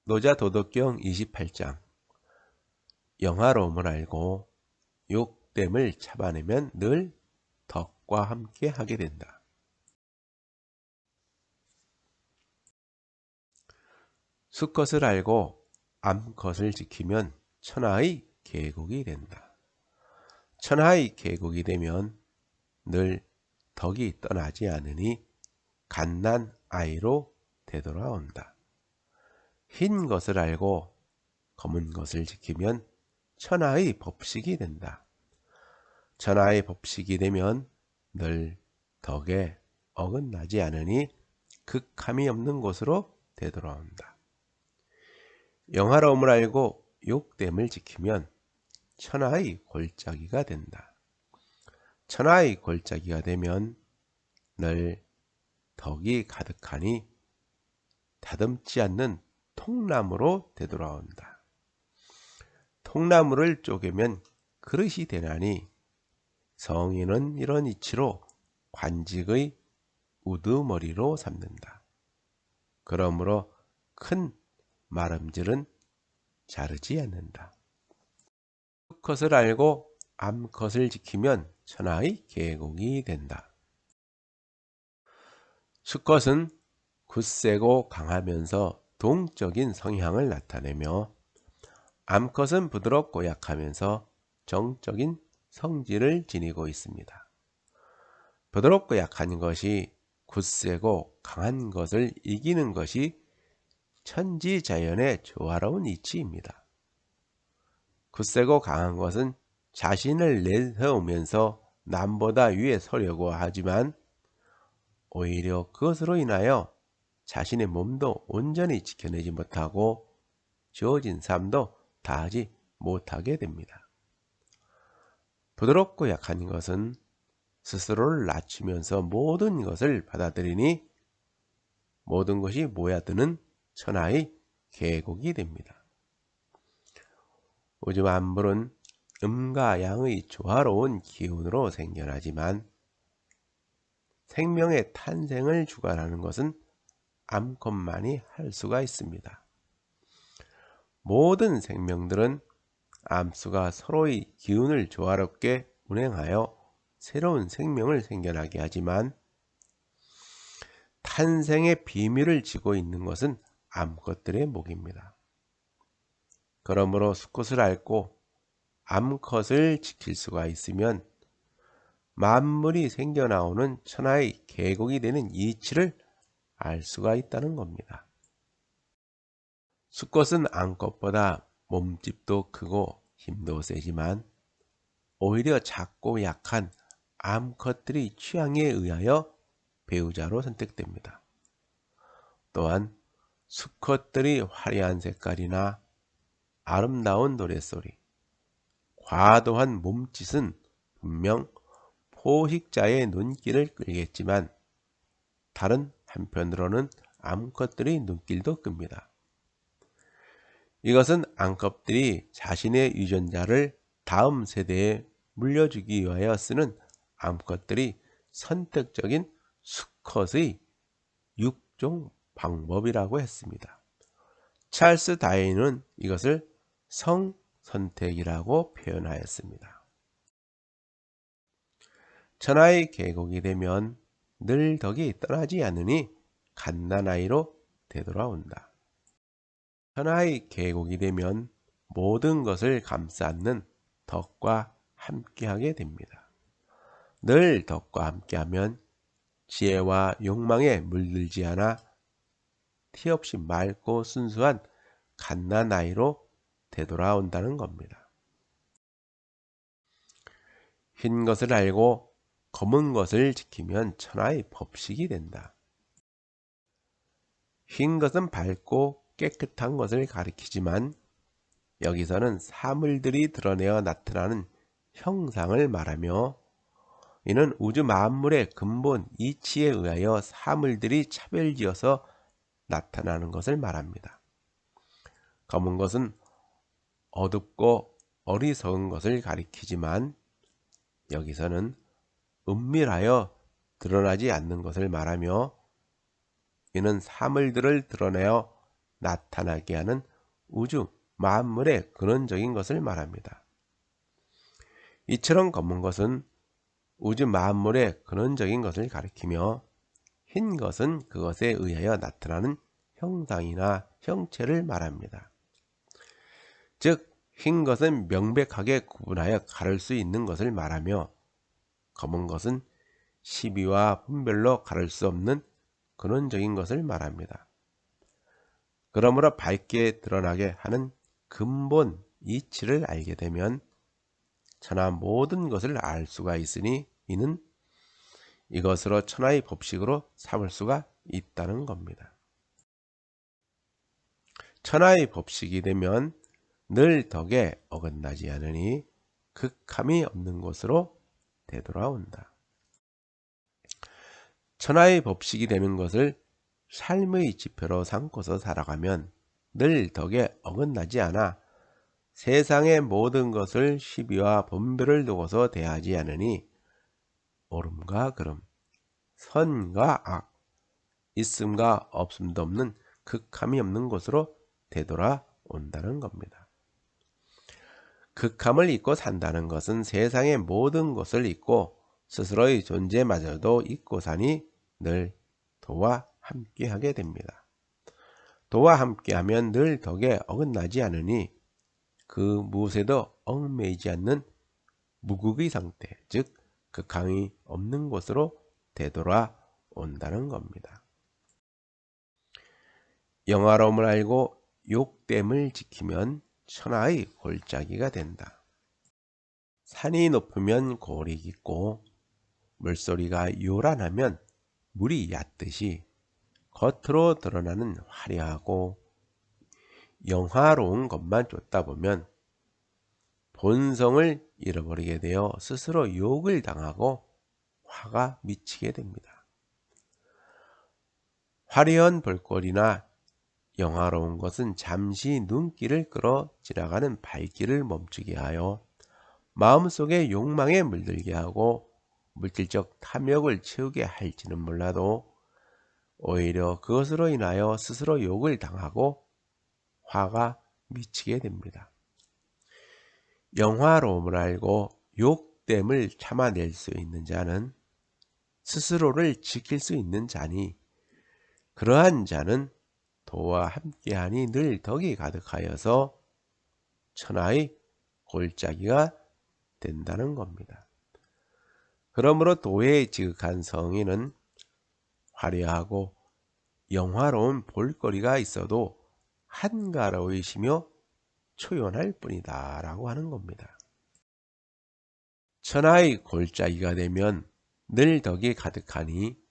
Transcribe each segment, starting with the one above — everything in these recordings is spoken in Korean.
노자도덕경 28장 영화로움을 알고 욕됨을 잡아내면 늘 덕과 함께 하게 된다. 수컷을 알고 암컷을 지키면 천하의 계곡이 된다. 천하의 계곡이 되면 늘 덕이 떠나지 않으니 갓난 아이로 되돌아온다. 흰 것을 알고 검은 것을 지키면 천하의 법식이 된다. 천하의 법식이 되면 늘 덕에 어긋나지 않으니 극함이 없는 곳으로 되돌아온다. 영화로움을 알고 욕됨을 지키면 천하의 골짜기가 된다. 천하의 골짜기가 되면 늘 덕이 가득하니 다듬지 않는 통나무로 되돌아온다. 통나무를 쪼개면 그릇이 되나니 성인은 이런 이치로 관직의 우두머리로 삼는다. 그러므로 큰 마름질은 자르지 않는다. 수컷을 알고 암컷을 지키면 천하의 계곡이 된다. 수컷은 굳세고 강하면서 동적인 성향을 나타내며 암컷은 부드럽고 약하면서 정적인 성질을 지니고 있습니다. 부드럽고 약한 것이 굳세고 강한 것을 이기는 것이 천지자연의 조화로운 이치입니다. 굳세고 강한 것은 자신을 내세우면서 남보다 위에 서려고 하지만 오히려 그것으로 인하여 자신의 몸도 온전히 지켜내지 못하고 주어진 삶도 다하지 못하게 됩니다. 부드럽고 약한 것은 스스로를 낮추면서 모든 것을 받아들이니 모든 것이 모여드는 천하의 계곡이 됩니다. 우주 만물은 음과 양의 조화로운 기운으로 생겨나지만 생명의 탄생을 주관하는 것은 암컷만이 할 수가 있습니다. 모든 생명들은 암수가 서로의 기운을 조화롭게 운행하여 새로운 생명을 생겨나게 하지만 탄생의 비밀을 쥐고 있는 것은 암컷들의 목입니다. 그러므로 수컷을 앓고 암컷을 지킬 수가 있으면 만물이 생겨나오는 천하의 계곡이 되는 이치를 알 수가 있다는 겁니다. 수컷은 암컷보다 몸집도 크고 힘도 세지만 오히려 작고 약한 암컷들이 취향에 의하여 배우자로 선택됩니다. 또한 수컷들이 화려한 색깔이나 아름다운 노랫소리, 과도한 몸짓은 분명 포식자의 눈길을 끌겠지만 다른 한편으로는 암컷들의 눈길도 끕니다. 이것은 암컷들이 자신의 유전자를 다음 세대에 물려주기 위하여 쓰는 암컷들이 선택적인 수컷의 육종 방법이라고 했습니다. 찰스 다윈은 이것을 성선택이라고 표현하였습니다. 천하의 계곡이 되면 늘 덕이 떠나지 않으니 갓난아이로 되돌아온다. 천하의 계곡이 되면 모든 것을 감싸 안는 덕과 함께하게 됩니다. 늘 덕과 함께하면 지혜와 욕망에 물들지 않아 티 없이 맑고 순수한 갓난아이로 되돌아온다는 겁니다. 흰 것을 알고 검은 것을 지키면 천하의 법식이 된다. 흰 것은 밝고 깨끗한 것을 가리키지만 여기서는 사물들이 드러내어 나타나는 형상을 말하며 이는 우주 만물의 근본 이치에 의하여 사물들이 차별지어서 나타나는 것을 말합니다. 검은 것은 어둡고 어리석은 것을 가리키지만 여기서는 은밀하여 드러나지 않는 것을 말하며 이는 사물들을 드러내어 나타나게 하는 우주 만물의 근원적인 것을 말합니다. 이처럼 검은 것은 우주 만물의 근원적인 것을 가리키며 흰 것은 그것에 의하여 나타나는 형상이나 형체를 말합니다. 즉 흰 것은 명백하게 구분하여 가를 수 있는 것을 말하며 검은 것은 시비와 분별로 가를 수 없는 근원적인 것을 말합니다. 그러므로 밝게 드러나게 하는 근본 이치를 알게 되면 천하 모든 것을 알 수가 있으니 이는 이것으로 천하의 법칙으로 삼을 수가 있다는 겁니다. 천하의 법칙이 되면 늘 덕에 어긋나지 않으니 극함이 없는 곳으로 되돌아온다. 천하의 법칙이 되는 것을 삶의 지표로 삼고서 살아가면 늘 덕에 어긋나지 않아 세상의 모든 것을 시비와 분별을 두고서 대하지 않으니 옳음과 그름, 선과 악, 있음과 없음도 없는 극함이 없는 곳으로 되돌아온다는 겁니다. 극함을 잊고 산다는 것은 세상의 모든 것을 잊고 스스로의 존재마저도 잊고 사니 늘 도와 함께하게 됩니다. 도와 함께하면 늘 덕에 어긋나지 않으니 그 무엇에도 얽매이지 않는 무극의 상태, 즉 극함이 없는 곳으로 되돌아온다는 겁니다. 영화로움을 알고 욕됨을 지키면 천하의 골짜기가 된다. 산이 높으면 골이 깊고 물소리가 요란하면 물이 얕듯이 겉으로 드러나는 화려하고 영화로운 것만 쫓다 보면 본성을 잃어버리게 되어 스스로 욕을 당하고 화가 미치게 됩니다. 화려한 볼거리나 영화로운 것은 잠시 눈길을 끌어 지나가는 발길을 멈추게 하여 마음속에 욕망에 물들게 하고 물질적 탐욕을 채우게 할지는 몰라도 오히려 그것으로 인하여 스스로 욕을 당하고 화가 미치게 됩니다. 영화로움을 알고 욕됨을 참아낼 수 있는 자는 스스로를 지킬 수 있는 자니 그러한 자는 도와 함께하니 늘 덕이 가득하여서 천하의 골짜기가 된다는 겁니다. 그러므로 도에 지극한 성인은 화려하고 영화로운 볼거리가 있어도 한가로우시며 초연할 뿐이다 라고 하는 겁니다. 천하의 골짜기가 되면 늘 덕이 가득하니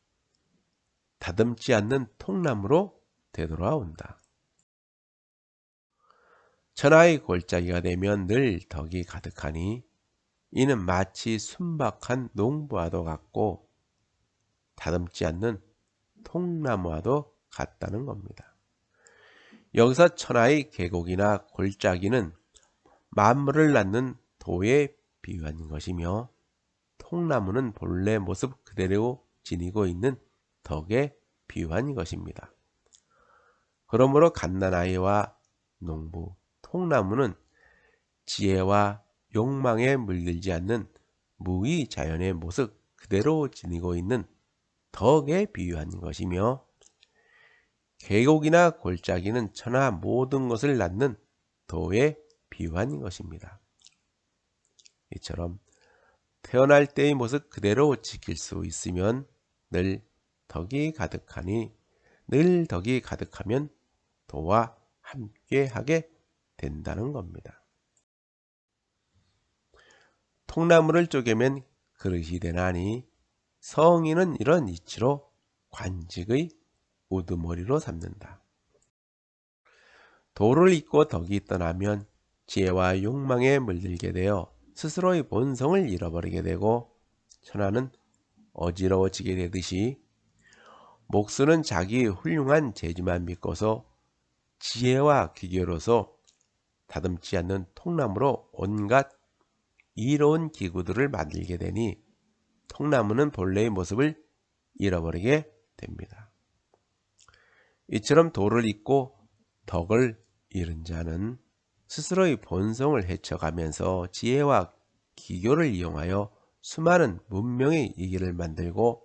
다듬지 않는 통나무로 되돌아온다. 천하의 골짜기가 되면 늘 덕이 가득하니 이는 마치 순박한 농부와도 같고 다듬지 않는 통나무와도 같다는 겁니다. 여기서 천하의 계곡이나 골짜기는 만물을 낳는 도에 비유한 것이며 통나무는 본래 모습 그대로 지니고 있는 덕에 비유한 것입니다. 그러므로 갓난아이와 농부, 통나무는 지혜와 욕망에 물들지 않는 무의 자연의 모습 그대로 지니고 있는 덕에 비유한 것이며 계곡이나 골짜기는 천하 모든 것을 낳는 도에 비유한 것입니다. 이처럼 태어날 때의 모습 그대로 지킬 수 있으면 늘 덕이 가득하니 늘 덕이 가득하면 도와 함께하게 된다는 겁니다. 통나무를 쪼개면 그릇이 되나니 성인은 이런 이치로 관직의 우두머리로 삼는다. 도를 잊고 덕이 떠나면 지혜와 욕망에 물들게 되어 스스로의 본성을 잃어버리게 되고 천하는 어지러워지게 되듯이 목수는 자기의 훌륭한 재주만 믿고서 지혜와 기교로서 다듬지 않는 통나무로 온갖 이로운 기구들을 만들게 되니 통나무는 본래의 모습을 잃어버리게 됩니다. 이처럼 도를 잊고 덕을 잃은 자는 스스로의 본성을 헤쳐가면서 지혜와 기교를 이용하여 수많은 문명의 이기를 만들고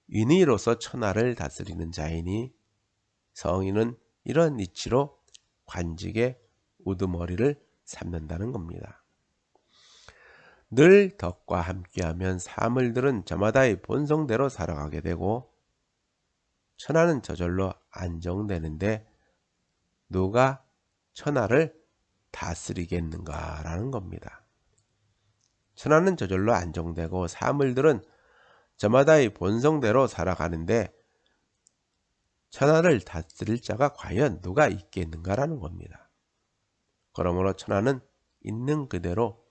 인의로서 천하를 다스리는 자이니 성인은 이런 이치로 관직의 우두머리를 삼는다는 겁니다. 늘 덕과 함께하면 사물들은 저마다의 본성대로 살아가게 되고 천하는 저절로 안정되는데 누가 천하를 다스리겠는가라는 겁니다. 천하는 저절로 안정되고 사물들은 저마다의 본성대로 살아가는데 천하를 다스릴 자가 과연 누가 있겠는가라는 겁니다. 그러므로 천하는 있는 그대로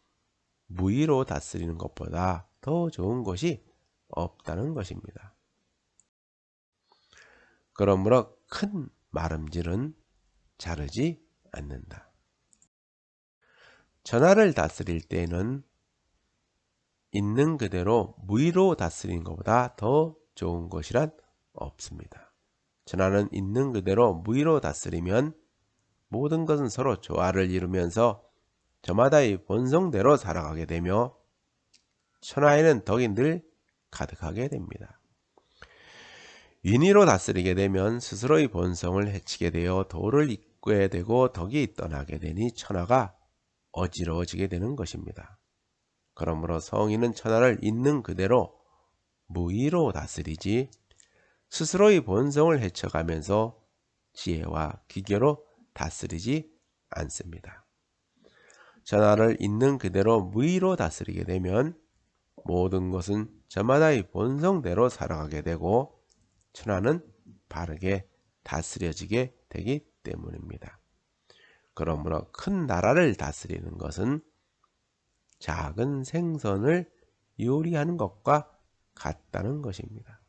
무의로 다스리는 것보다 더 좋은 것이 없다는 것입니다. 그러므로 큰 마름질은 자르지 않는다. 천하를 다스릴 때에는 있는 그대로 무의로 다스리는 것보다 더 좋은 것이란 없습니다. 천하는 있는 그대로 무의로 다스리면 모든 것은 서로 조화를 이루면서 저마다의 본성대로 살아가게 되며 천하에는 덕이 늘 가득하게 됩니다. 인의로 다스리게 되면 스스로의 본성을 해치게 되어 도를 잇게 되고 덕이 떠나게 되니 천하가 어지러워지게 되는 것입니다. 그러므로 성인은 천하를 있는 그대로 무의로 다스리지 스스로의 본성을 헤쳐가면서 지혜와 기교로 다스리지 않습니다. 천하를 있는 그대로 무의로 다스리게 되면 모든 것은 저마다의 본성대로 살아가게 되고 천하는 바르게 다스려지게 되기 때문입니다. 그러므로 큰 나라를 다스리는 것은 작은 생선을 요리하는 것과 같다는 것입니다.